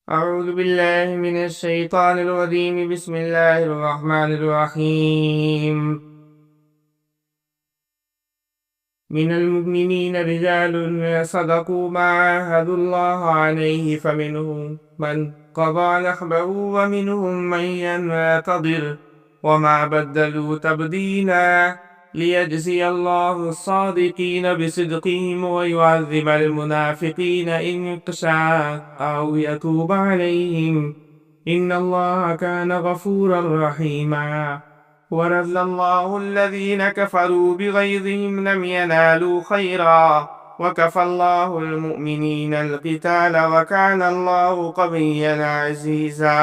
أعوذ بالله من الشيطان الرجيم. بسم الله الرحمن الرحيم. من المؤمنين رجال صدقوا ما عاهدوا الله عليه فمنهم من قضى نحبه ومنهم من ينتظر وما بدلوا تبديلا ليجزي الله الصادقين بصدقهم ويعذب المنافقين إن شاء أو يتوب عليهم إن الله كان غفورا رحيما. ورد الله الذين كفروا بغيظهم لم ينالوا خيرا وكفى الله المؤمنين القتال وكان الله قويا عزيزا.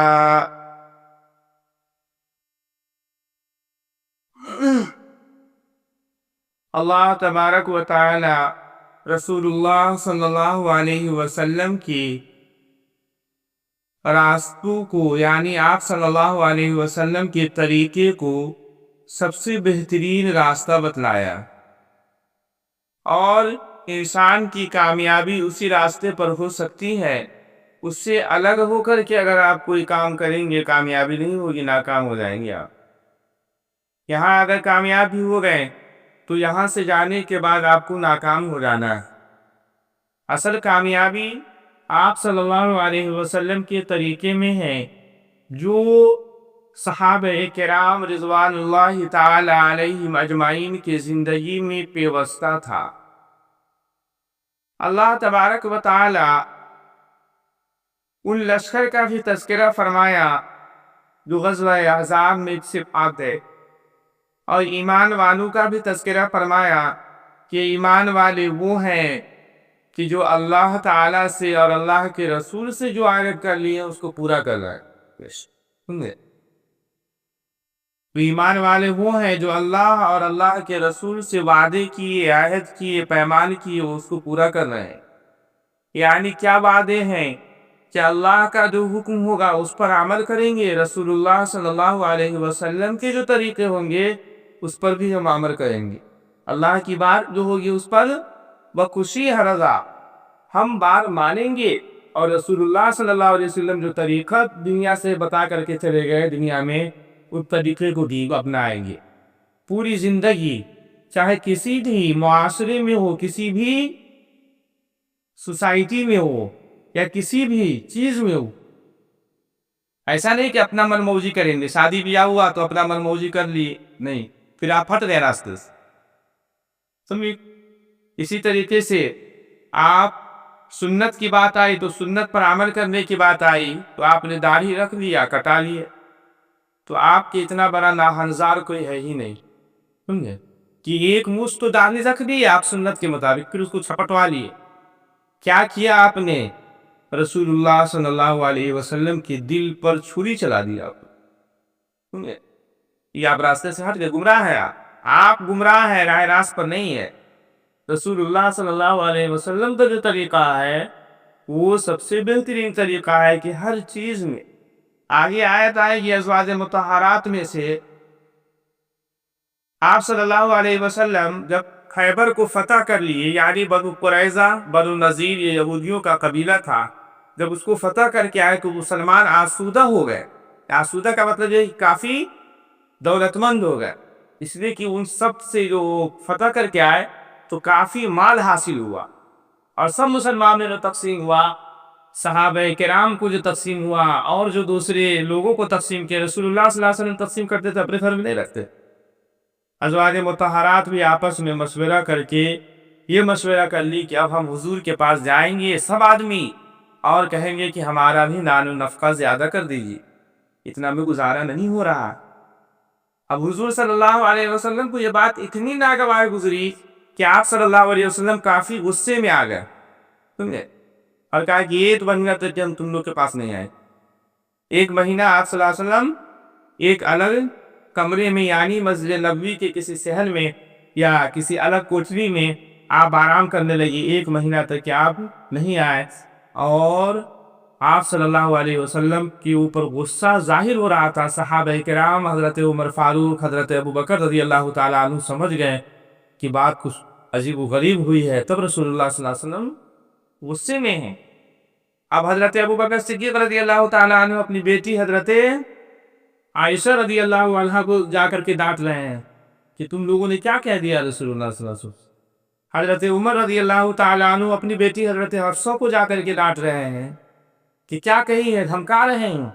اللہ تبارک و تعالی رسول اللہ صلی اللہ علیہ وسلم کی راستوں کو یعنی آپ صلی اللہ علیہ وسلم کے طریقے کو سب سے بہترین راستہ بتلایا، اور انسان کی کامیابی اسی راستے پر ہو سکتی ہے۔ اس سے الگ ہو کر کے اگر آپ کوئی کام کریں گے کامیابی نہیں ہوگی، ناکام ہو جائیں گے آپ۔ یہاں اگر کامیاب بھی ہو گئے تو یہاں سے جانے کے بعد آپ کو ناکام ہو جانا ہے۔ اصل کامیابی آپ صلی اللہ علیہ وسلم کے طریقے میں ہے، جو صحابہ کرام رضوان اللہ تعالی علیہم اجمعین کی زندگی میں پیوستہ تھا۔ اللہ تبارک و تعالی ان لشکر کا بھی تذکرہ فرمایا جو غزوہ احزاب میں سے آتے، اور ایمان والوں کا بھی تذکرہ فرمایا کہ ایمان والے وہ ہیں کہ جو اللہ تعالیٰ سے اور اللہ کے رسول سے جو عہد کر لیے اس کو پورا کر رہا ہے۔ تو ایمان والے وہ ہیں جو اللہ اور اللہ کے رسول سے وعدے کیے، عہد کیے، پیمان کیے، اس کو پورا کر رہے ہیں۔ یعنی کیا وعدے ہیں کہ اللہ کا جو حکم ہوگا اس پر عمل کریں گے، رسول اللہ صلی اللہ علیہ وسلم کے جو طریقے ہوں گے اس پر بھی ہم عمل کریں گے۔ اللہ کی بات جو ہوگی اس پر بخوشی رضا ہم بات مانیں گے، اور رسول اللہ صلی اللہ علیہ وسلم جو طریقہ دنیا سے بتا کر کے چلے گئے دنیا میں، اس طریقے کو بھی اپنائیں گے پوری زندگی، چاہے کسی بھی معاشرے میں ہو، کسی بھی سوسائٹی میں ہو، یا کسی بھی چیز میں ہو۔ ایسا نہیں کہ اپنا من موجی کریں گے، شادی بیاہ ہوا تو اپنا من موجی کر لیے، نہیں، پھر آپ پھٹ گئے راستے سے۔ اسی طریقے سے آپ سنت کی بات آئی تو سنت پر عمل کرنے کی بات آئی تو آپ نے داڑھی رکھ لیا، کٹا لیے، تو آپ کے اتنا بڑا ناہنزار کوئی ہے ہی نہیں، سمجھے کہ ایک مشت تو داڑھی رکھ دی آپ سنت کے مطابق، پھر اس کو چھپٹوا لیے۔ کیا کیا آپ نے؟ رسول اللہ صلی اللہ علیہ وسلم کے دل پر چھری چلا دیا آپ، سمجھے؟ یہ آپ راستے سے ہٹ گئے، گمراہ ہے آپ گمراہ ہے، راہ راست پر نہیں ہے۔ رسول اللہ صلی اللہ علیہ وسلم کا جو طریقہ ہے وہ سب سے بہترین طریقہ ہے کہ ہر چیز میں آگے آیت آئے گی ازواج مطہرات میں سے، آپ صلی اللہ علیہ وسلم جب خیبر کو فتح کر لیے، یعنی بنو قریظہ بنو نذیر یہ یہودیوں کا قبیلہ تھا، جب اس کو فتح کر کے آئے تو مسلمان آسودہ ہو گئے۔ آسودہ کا مطلب یہ کافی دولت مند ہو گئے، اس لیے کہ ان سب سے جو فتح کر کے آئے تو کافی مال حاصل ہوا، اور سب مسلمان میں جو تقسیم ہوا، صحابہ کرام کو جو تقسیم ہوا اور جو دوسرے لوگوں کو تقسیم کیا، رسول اللہ صلی اللہ علیہ وسلم تقسیم کرتے تھے، اپنے گھر میں نہیں رکھتے۔ ازواج مطہرات بھی آپس میں مشورہ کر کے یہ مشورہ کر لی کہ اب ہم حضور کے پاس جائیں گے سب آدمی اور کہیں گے کہ ہمارا بھی نان و نفقہ زیادہ کر دیجیے، اتنا میں گزارا نہیں ہو رہا۔ اب حضور صلی اللہ علیہ وسلم کو یہ بات اتنی ناگوار گزری کہ آپ صلی اللہ علیہ وسلم کافی غصے میں آ گئے، سمجھے، اور کہا کہ یہ تو مہینہ تک کہ ہم تم لوگ کے پاس نہیں آئے۔ ایک مہینہ آپ صلی اللہ علیہ وسلم ایک الگ کمرے میں، یعنی مسجد نبوی کے کسی صحن میں یا کسی الگ کوٹری میں آپ آرام کرنے لگے، ایک مہینہ تک کہ آپ نہیں آئے، اور آپ صلی اللہ علیہ وسلم کے اوپر غصہ ظاہر ہو رہا تھا۔ صحابہ کرام حضرت عمر فاروق، حضرت ابو بکر رضی اللہ تعالیٰ عنہ سمجھ گئے کہ بات کچھ عجیب و غریب ہوئی ہے، تب رسول اللہ صلی اللہ علیہ وسلم غصے میں ہیں۔ اب حضرت ابو بکر صدیق رضی اللہ تعالیٰ عنہ اپنی بیٹی حضرت عائشہ رضی اللہ عنہا کو جا کر کے ڈانٹ رہے ہیں کہ تم لوگوں نے کیا کہہ دیا رسول اللہ صلی اللہ علیہ وسلم. حضرت عمر رضی اللہ تعالیٰ عنہ اپنی بیٹی حضرت حفصہ کو جا کر کے ڈانٹ رہے ہیں کہ کیا کہی ہے، دھمکا رہے ہیں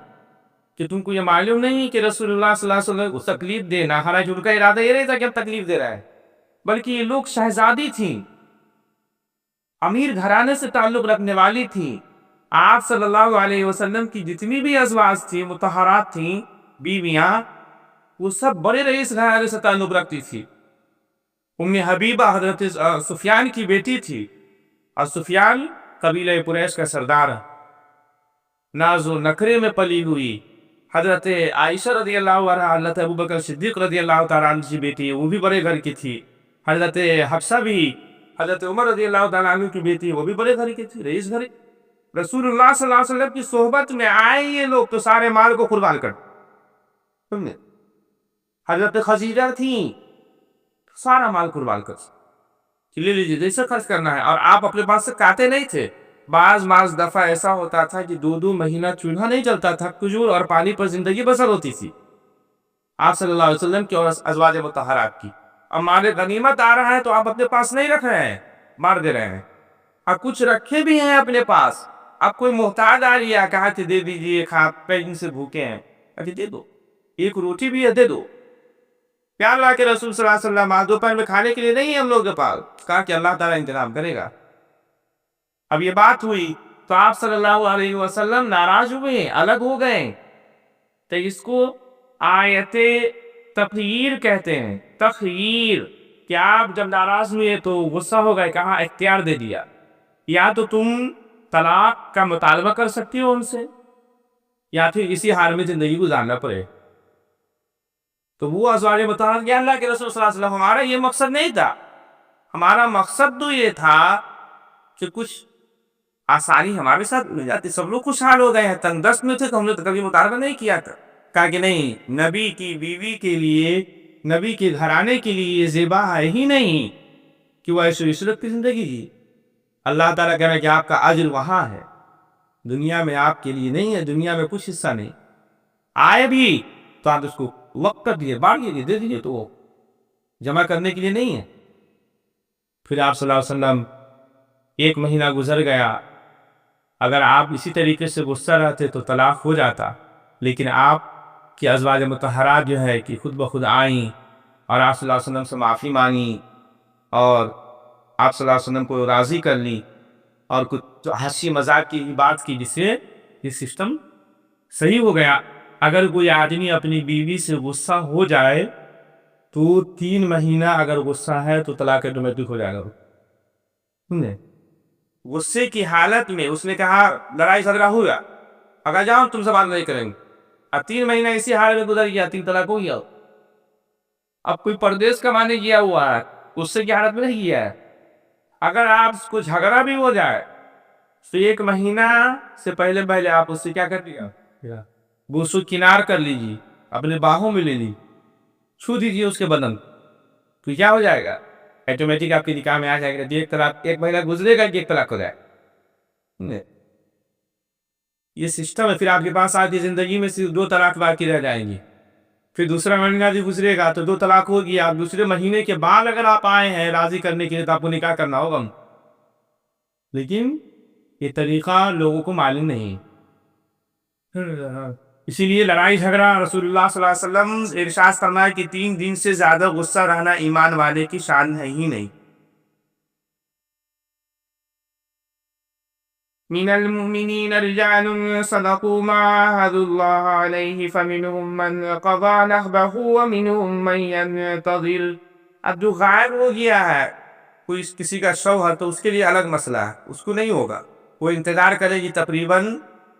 کہ تم کو یہ معلوم نہیں کہ رسول اللہ صلی اللہ علیہ وسلم کو تکلیف دینا، حالانکہ ان کا ارادہ یہ نہیں تھا کہ ہم تکلیف دے رہا ہے، بلکہ یہ لوگ شہزادی تھیں، امیر گھرانے سے تعلق رکھنے والی تھی. آپ صلی اللہ علیہ وسلم کی جتنی بھی ازواج تھیں، مطہرات تھیں، بیویاں، وہ سب بڑے رئیس گھرانے سے تعلق رکھتی تھی. ام حبیبہ حضرت سفیان کی بیٹی تھی، اور سفیان قبیلہ قریش کا سردار، ناز و نخرے میں پلی ہوئی. حضرت عائشہ رضی اللہ عنہا حضرت ابوبکر صدیق رضی اللہ تعالیٰ عنہ کی بیٹی، وہ بھی بڑے گھر کی تھی. حضرت حفصہ بھی حضرت عمر رضی اللہ تعالیٰ عنہ کی بیٹی، وہ بھی بڑے گھر کی تھی، رئیس گھر. رسول اللہ صلی اللہ علیہ وسلم کی صحبت میں آئے یہ لوگ تو سارے مال کو قربان کر. حضرت خدیجہ تھیں، سارا مال قربان کر لے لیجیے جیسے خرچ کرنا ہے، اور آپ اپنے پاس سے کاتے نہیں تھے. بعض دفعہ ایسا ہوتا تھا کہ 2 مہینہ چولہا نہیں چلتا تھا، کھجور اور پانی پر زندگی بسر ہوتی تھی آپ صلی اللہ علیہ وسلم کی اور ازواج مطہرات کی. اب مال غنیمت آ رہا ہے تو آپ اپنے پاس نہیں رکھ رہے ہیں، مار دے رہے ہیں. اور کچھ رکھے بھی ہیں اپنے پاس. اب کوئی محتاج آ رہی ہے، کہا کہ دے دیجیے، کئی دن سے بھوکے ہیں، دے دو، ایک روٹی بھی ہے دے دو. کیا اللہ کے رسول صلی اللہ علیہ وسلم آج دوپہر میں کھانے کے لیے نہیں ہے ہم لوگ کے پاس، کہا کہ اللہ تعالیٰ انتظام کرے گا. اب یہ بات ہوئی تو آپ صلی اللہ علیہ وسلم ناراض ہوئے، الگ ہو گئے. تو اس کو آیت تخیر کہتے ہیں. تخیر کہ آپ جب ناراض ہوئے تو غصہ ہو گئے، کہا اختیار دے دیا، یا تو تم طلاق کا مطالبہ کر سکتی ہو ان سے، یا پھر اسی حال میں زندگی گزارنا پڑے. تو وہ ازواج مطہرات کہ اللہ کے رسول صلی اللہ علیہ وسلم ہمارا یہ مقصد نہیں تھا. ہمارا مقصد تو یہ تھا کہ کچھ آسانی ہمارے ساتھ مل جاتی. سب لوگ خوشحال ہو گئے ہیں، تنگ دست میں تھے تو ہم نے تو کبھی مطالبہ نہیں کیا تھا. کہا کہ نہیں، نبی کی بیوی کے لیے، نبی کے گھرانے کے لیے یہ زیبا ہے ہی نہیں کہ وہ عیش و عشرت کی زندگی جی. اللہ تعالیٰ کہہ رہا ہے کہ آپ کا اجر وہاں ہے، دنیا میں آپ کے لیے نہیں ہے، دنیا میں کچھ حصہ نہیں. آئے بھی تو آپ اس کو وقت کر دیے، بانٹ دیجیے، دے دیجیے، تو وہ جمع کرنے کے لیے نہیں ہے. پھر آپ صلی اللہ علیہ وسلم 1 مہینہ گزر گیا. اگر آپ اسی طریقے سے غصہ رہتے تو طلاق ہو جاتا، لیکن آپ کی ازواج مطہرات جو ہے کہ خود بخود آئیں اور آپ صلی اللہ علیہ وسلم سے معافی مانگی اور آپ صلی اللہ علیہ وسلم کو راضی کر لی، اور کچھ ہنسی مذاق کی بات کی، جس سے یہ سسٹم صحیح ہو گیا. اگر کوئی آدمی اپنی بیوی سے غصہ ہو جائے تو 3 مہینہ اگر غصہ ہے تو طلاق آٹومیٹک ہو جائے گا. غصے کی حالت میں اس نے کہا لڑائی جھگڑا ہوا، اگر جاؤ تم سے بات نہیں کریں گے. اب 3 مہینہ اسی حال میں گزر گیا، 3 طلاق ہو گیا. اب کوئی پردیس کمانے گیا ہوا ہے، غصے کی حالت میں نہیں گیا ہے. اگر آپ کو جھگڑا بھی ہو جائے تو 1 مہینہ سے پہلے آپ اس سے کیا کر دیا، بوسو کنار کر لیجیے، اپنے باہوں میں لے لی، چھو دیجیے اس کے بدن، تو کیا ہو جائے گا، آٹومیٹک آپ کے نکاح میں آ جائے گا. 1 طلاق 1 مہینہ گزرے گا کہ 1 طلاق ہو جائے. یہ سسٹم ہے. پھر آپ کے پاس آتی زندگی میں صرف 2 طلاق باقی رہ جائیں گی. پھر دوسرا مہینہ بھی گزرے گا تو 2 طلاق ہوگی. آپ دوسرے مہینے کے بعد اگر آپ آئے ہیں راضی کرنے کے لیے تو آپ کو نکاح کرنا ہوگا، لیکن یہ طریقہ لوگوں کو معلوم نہیں. اسی لیے لڑائی جھگڑا رسول اللہ صلی اللہ علیہ وسلم ارشاد فرمایا کہ 3 دن سے زیادہ غصہ رہنا ایمان والے کی شان ہے ہی نہیں. من المؤمنین رجال صدقوا ما عاهدوا الله علیہ فمنهم من قضى نحبه ومنهم من ينتظر. اب جو غائب ہو گیا ہے کوئی کسی کا شوہر تو اس کے لیے الگ مسئلہ ہے، اس کو نہیں ہوگا، وہ انتظار کرے گی تقریباً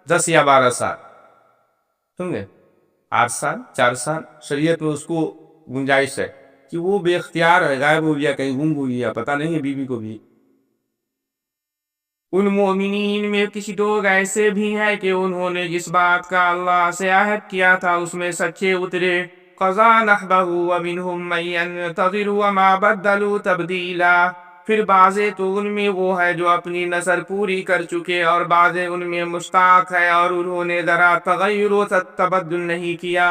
10 یا 12 سال، سمجھے، 8 سال 4 سال. شریعت میں اس کو گنجائش ہے کہ وہ بے اختیار ہے، غائب ہو گیا، کہیں گم ہو گیا، پتہ نہیں ہے بیوی کو بھی. ان مومنین میں کچھ لوگ ایسے بھی ہیں کہ انہوں نے جس بات کا اللہ سے عہد کیا تھا اس میں سچے اترے. قضا نحبہ ومنہم من ينتظر وما بدلوا تبدیلا. پھر بعضے تو ان میں وہ ہے جو اپنی نظر پوری کر چکے، اور بعضے ان میں مشتاق ہے اور انہوں نے ذرا تغیر و تبدل نہیں کیا۔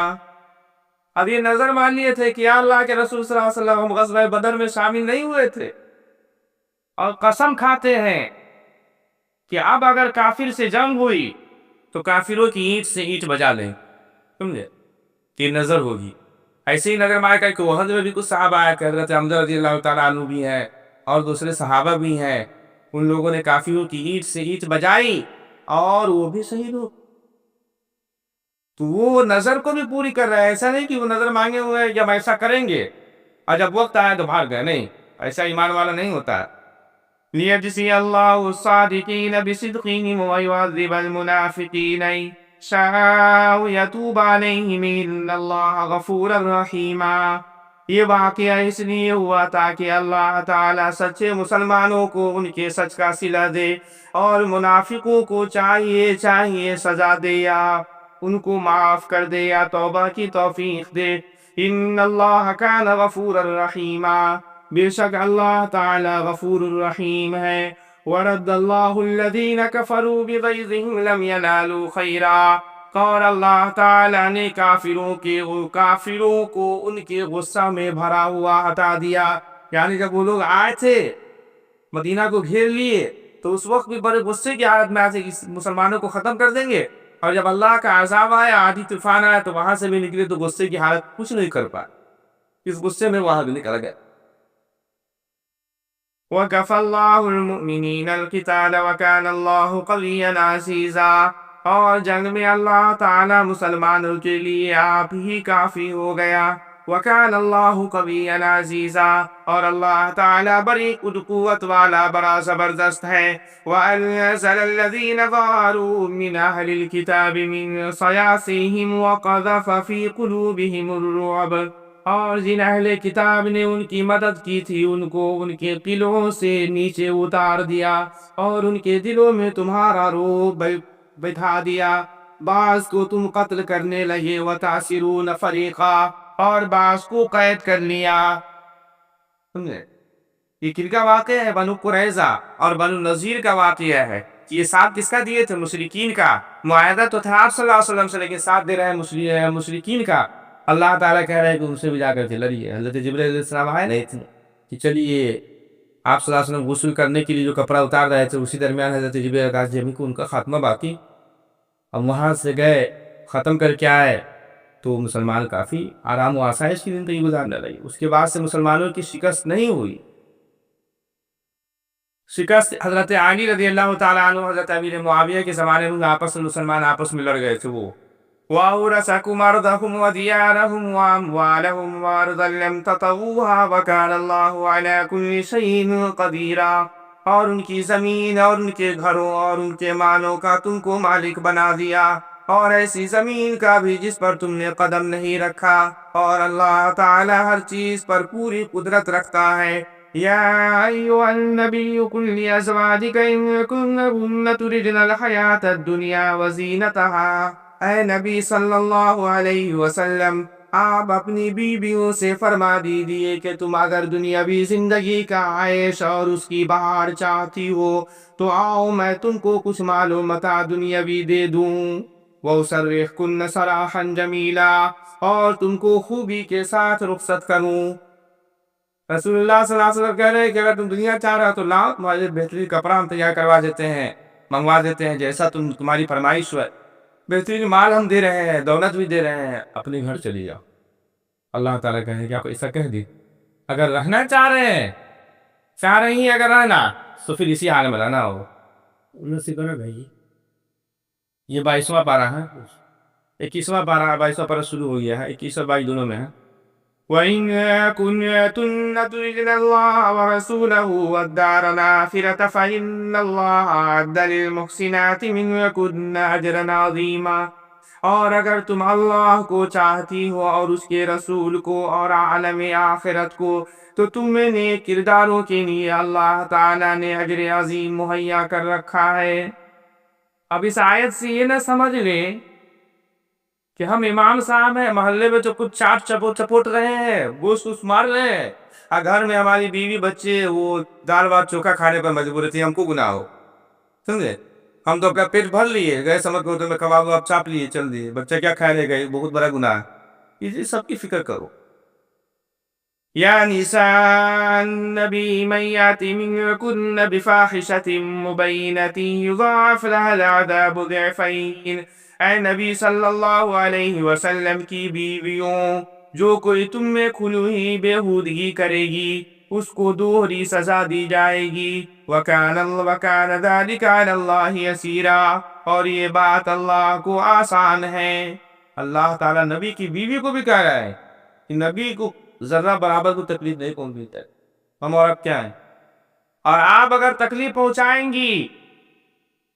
اب یہ نظر مان لیے تھے کہ یا اللہ کے رسول صلی اللہ علیہ وسلم ہم غزوہ بدر میں شامل نہیں ہوئے تھے، اور قسم کھاتے ہیں کہ اب اگر کافر سے جنگ ہوئی تو کافروں کی اینٹ سے اینٹ بجا لیں، سمجھے؟ یہ نظر ہوگی۔ ایسے ہی نظر مائے کہ وحد میں بھی کچھ صحابہ آیا کہ حضرت حمزہ رضی اللہ تعالیٰ عنہ بھی ہیں اور دوسرے صحابہ بھی ہیں، ان لوگوں نے کافروں کی اینٹ سے اینٹ بجائی اور وہ بھی شہید ہو۔ تو وہ نظر کو بھی پوری کر رہا ہے، ایسا نہیں کہ وہ نظر مانگے ہوئے ہیں جب ایسا کریں گے اور جب وقت آیا تو بھاگ گئے، نہیں، ایسا ایمان والا نہیں ہوتا۔ لِيَجْزِيَ اللَّهُ الصَّادِقِينَ بِصِدْقِهِمْ وَيُعَذِّبَ الْمُنَافِقِينَ إِن شَاءَ يَتُوبَ عَلَيْهِمْ إِنَّ اللَّهَ غَفُورٌ رَحِيمٌ۔ یہ واقعہ اس لیے ہوا تاکہ اللہ تعالیٰ سچے مسلمانوں کو ان کے سچ کا صلہ دے، اور منافقوں کو چاہیے سزا دے یا ان کو معاف کر دے یا توبہ کی توفیق دے۔ ان اللہ کان غفورا رحیما، بے شک اللہ تعالی غفور الرحیم ہے۔ ورد اللہ الذین کفروا بغیظہم لم ینالوا خیرا، اور اللہ تعالی نے کافروں کو ان کے غصہ میں بھرا ہوا ہٹا دیا۔ یعنی جب وہ لوگ آئے تھے مدینہ کو گھیر لیے تو اس وقت بھی بڑے غصے کی حالت میں آئے تھے کہ مسلمانوں کو ختم کر دیں گے، اور جب اللہ کا عذاب آیا، آندھی طوفان آیا، تو وہاں سے بھی نکلے تو غصے کی حالت کچھ نہیں کر پائے، اس غصے میں وہاں بھی نکل گئے۔ وَكَفَى اللَّهُ الْمُؤْمِنِينَ الْقِتَالَ وَكَانَ اللَّهُ قَوِيًّا عَزِيزًا، اور جنگ میں اللہ تعالی مسلمانوں کے لیے آپ ہی کافی ہو گیا۔ وَكَانَ اللَّهُ قَوِيًّا عَزِيزًا، اور اللہ تعالی بڑی قوت والا، بڑا زبردست ہے۔ وَأَنزَلَ الَّذِينَ ظَاهَرُوهُم مِّنْ أَهْلِ الْكِتَابِ مِنْ صَيَاصِيهِمْ وَقَذَفَ فِي قُلُوبِهِمُ الرُّعْبَ، اور جن اہل کتاب نے ان کی مدد کی تھی ان کو ان کے قلعوں سے نیچے اتار دیا، اور ان کے دلوں میں تمہارا رعب بٹھا دیا۔ بعض کو تم قتل کرنے لگے، وَتَأْسِرُونَ فَرِيقًا، اور بعض کو قید کر لیا۔ سمجھے؟ یہ کن کا واقعہ ہے؟ بنو قریظہ اور بنو نذیر کا واقعہ ہے۔ یہ ساتھ کس کا دیے تھے؟ مشرکین کا۔ معاہدہ تو تھا آپ صلی اللہ علیہ وسلم سے، لیکن ساتھ دے رہے ہیں مشرکین کا۔ اللہ تعالیٰ کہہ رہے ہیں کہ ان سے بھی جا کر کے لڑیے۔ حضرت جبرائیل علیہ السلام آئے نہیں تھے کہ چلیے آپ صلی اللہ علیہ وسلم غسل کرنے کے لیے جو کپڑا اتار رہے تھے، اسی درمیان حضرت جبرائیل کا جمی کو ان کا خاتمہ باقی، اب وہاں سے گئے ختم کر کے آئے تو مسلمان کافی آرام و آسائش کی زندگی گزارنے لگے۔ اس کے بعد سے مسلمانوں کی شکست نہیں ہوئی۔ شکست حضرت علی رضی اللہ تعالیٰ عنہ، حضرت امیر معاویہ کے زمانے میں مسلمان آپس میں لڑ گئے تھے۔ وہ وَأَوْرَثَكُمْ أَرْضَهُمْ وَدِيَارَهُمْ وَأَمْوَالَهُمْ وَأَرْضًا لَّمْ تَطَئُوهَا وَكَانَ اللَّهُ عَلَىٰ كُلِّ شَيْءٍ قَدِيرًا، اور ان کی زمین اور ان کے گھروں اور ان کے مالوں کا تم کو مالک بنا دیا، اور ایسی زمین کا بھی جس پر تم نے قدم نہیں رکھا، اور اللہ تعالی ہر چیز پر پوری قدرت رکھتا ہے۔ یا ایھا النبی قل لأزواجک ان کنن تردن الحیاۃ الدنیا وزینتها، اے نبی صلی اللہ علیہ وسلم، آپ اپنی بیویوں سے فرما دیجئے کہ تم اگر دنیاوی زندگی کا عیش اور اس کی بہار چاہتی ہو تو آؤ میں تم کو کچھ مال و متاع دنیاوی دے دوں۔ وَأُسَرِّحْكُنَّ سَرَاحًا جَمِيلًا، اور تم کو خوبی کے ساتھ رخصت کروں۔ رسول اللہ صلی اللہ علیہ وسلم کہہ رہے ہیں کہ اگر تم دنیا چاہ رہے ہو تو لاؤ، تمہارے بہترین کپڑا ہم تیار کروا دیتے ہیں، منگوا دیتے ہیں، جیسا تمہاری فرمائش ہے، بہترین مال ہم دے رہے ہیں، دولت بھی دے رہے ہیں، اپنے گھر چلی جاؤ۔ اللہ تعالیٰ کہے کہ آپ ایسا کہہ دی، اگر رہنا چاہ رہی ہیں اگر رہنا تو پھر اسی حال میں رہنا ہو۔ انہوں سے کہنا بھائی یہ 22واں پارہ ہے، 21واں پارہ 22واں پارہ شروع ہو گیا ہے، 21 اور 22 دونوں میں ہے۔ وَإِن كُنتُنَّ تُرِدْنَ اللَّهَ وَرَسُولَهُ وَالدَّارَ الْآخِرَةَ فَإِنَّ اللَّهَ أَعَدَّ لِلْمُحْسِنَاتِ مِنكُنَّ أَجْرًا عَظِيمًا، اور اگر تم اللہ کو چاہتی ہو اور اس کے رسول کو اور عالم آخرت کو، تو تم میں نیک کرداروں کے لیے اللہ تعالیٰ نے اجر عظیم مہیا کر رکھا ہے۔ اب اس آیت سے یہ نہ سمجھ لیں کہ ہم امام صاحب ہیں، محلے میں جو کچھ چاٹ چپوٹ رہے ہیں، گوشت ووشت مار رہے ہیں، اور گھر میں ہماری بیوی بچے وہ دال بات چوکھا کھانے پر مجبور تھے، ہم کو گناہ ہو؟ سمجھے؟ ہم تو اپنا پیٹ بھر لیے گئے، سمجھ کو تو میں کباب آپ چاپ لیے چل دیے، بچہ کیا کھائے لے گئے، بہت بڑا گناہ ہے۔ یہ سب کی فکر کرو۔ يا نساء النبي من يأت منكن بفاحشة مبينة يضاعف لها العذاب ضعفين۔ اے نبی صلی اللہ علیہ وسلم کی بیویوں، جو کوئی تم میں کھلی بےہودگی کرے گی اس کو دوہری سزا دی جائے گی۔ وَكَانَ ذَلِكَ عَلَى اللَّهِ يَسِيرًا، اور یہ بات اللہ کو آسان ہے۔ اللہ تعالیٰ نبی کی بیوی کو بھی کہہ رہا ہے کہ نبی کو ذرہ برابر کو تکلیف نہیں پہنچتا ہے، ہم اور اب کیا ہیں؟ اور آپ اگر تکلیف پہنچائیں گی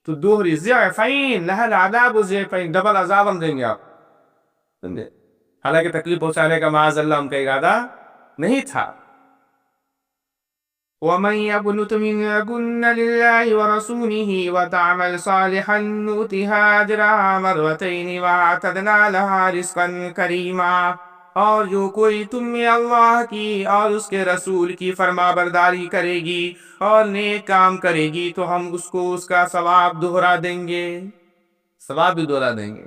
تو دوہری ضعفین لہا العذاب ضعفین، ڈبل عذاب ہم دیں گے آپ، سمجھے؟ حالانکہ تکلیف پہنچانے کا معاذ اللہ ہم کا ارادہ نہیں تھا۔ وَمَن يَقْنُتْ مِنكُنَّ لِلَّهِ وَرَسُولِهِ وَتَعْمَلْ صَالِحًا نُؤْتِهَا أَجْرَهَا مرتين وَأَعْتَدْنَا لَهَا رِزْقًا كَرِيمًا، اور جو کوئی تم میں اللہ کی اور اس کے رسول کی فرما برداری کرے گی اور نیک کام کرے گی تو ہم اس کو اس کا ثواب دوہرا دیں گے، ثواب بھی دوہرا دیں گے۔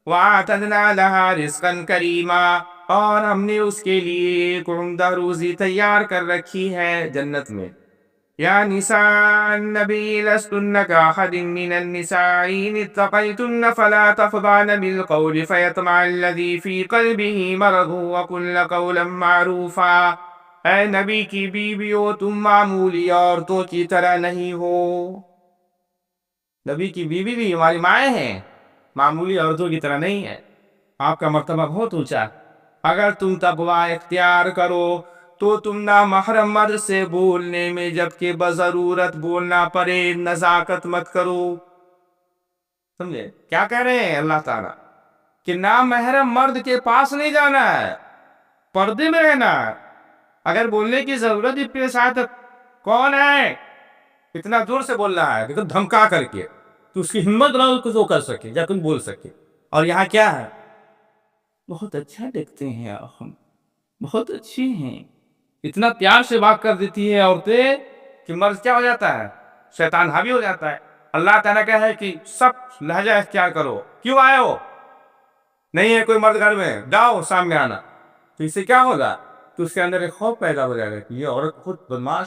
وَأَعْتَدْنَا لَهَا رِزْقًا كَرِيمًا، اور ہم نے اس کے لیے ایک عمدہ روزی تیار کر رکھی ہے جنت میں۔ یا نساء النبی لستن کاحد من النساء ان اتقیتن فلا تخضعن بالقول فیطمع الذی فی قلبه مرض وقلن قولا معروفا۔ اے نبی کی بیویوں، تم معمولی عورتوں کی طرح نہیں ہو۔ نبی کی بیوی بھی ہماری مائیں ہیں، معمولی عورتوں کی طرح نہیں ہے، آپ کا مرتبہ بہت اونچا۔ اگر تم تقوی اختیار کرو تو تم نامحرم مرد سے بولنے میں جبکہ بضرورت بولنا پڑے نزاکت مت کرو۔ سمجھے کیا کہہ رہے ہیں اللہ تعالیٰ؟ کہ نامحرم مرد کے پاس نہیں جانا ہے، پردے میں رہنا ہے۔ اگر بولنے کی ضرورت ہی پیش آئے تو کون ہے اتنا دور سے بول رہا ہے کہ دھمکا کر کے تو اس کی ہمت نہ ہو کہ وہ کر سکے یا تم بول سکے۔ اور یہاں کیا ہے؟ بہت اچھا دیکھتے ہیں ہم، بہت اچھی ہیں، اتنا پیار سے بات کر دیتی ہے عورتیں کہ مرض کیا ہو جاتا ہے؟ شیطان حاوی ہو جاتا ہے۔ اللہ تعالیٰ کہا ہے کہ سب لہجہ اختیار کرو۔ کیوں آئے ہو؟ نہیں ہے کوئی مرد گھر میں، جاؤ سامنے آنا۔ تو اس سے کیا ہوگا؟ تو اس کے اندر ایک خوف پیدا ہو جائے گا کہ یہ عورت خود بدماش۔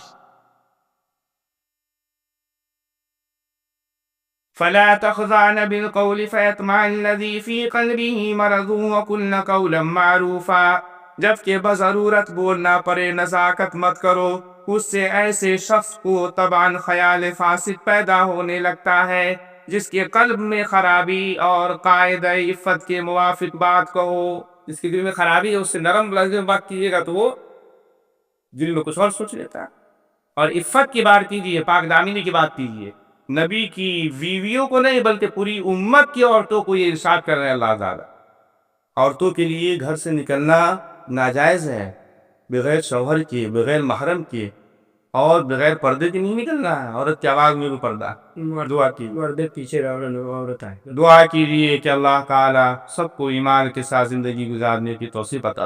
فلا تخضعن بالقول فيطمع الذي في قلبه مرض وقلن قولا معروفا، جبکہ بضرورت بولنا پڑے نزاکت مت کرو، اس سے ایسے شخص کو طبعاً خیال فاسد پیدا ہونے لگتا ہے جس کے قلب میں خرابی، اور قاعدہ عفت کے موافق بات کہو۔ جس کے دل میں خرابی ہے اس سے نرم لفظ میں بات کیجیے گا تو وہ دل میں کچھ اور سوچ لیتا ہے۔ اور عفت کی بات کیجیے، پاک دامنی کی بات کیجیے۔ نبی کی بیویوں کو نہیں بلکہ پوری امت کی عورتوں کو یہ ارشاد کر رہے ہیں اللہ تعالیٰ۔ عورتوں کے لیے گھر سے نکلنا ناجائز ہے، بغیر شوہر کے، بغیر محرم کے اور بغیر پردے کے نہیں نکلنا ہے۔ عورت کی آواز میں بھی پردہ۔ دعا کی پردے پیچھے عورت ہے۔ دعا کیجیے کہ اللہ تعالیٰ سب کو ایمان کے ساتھ زندگی گزارنے کی توفیق عطا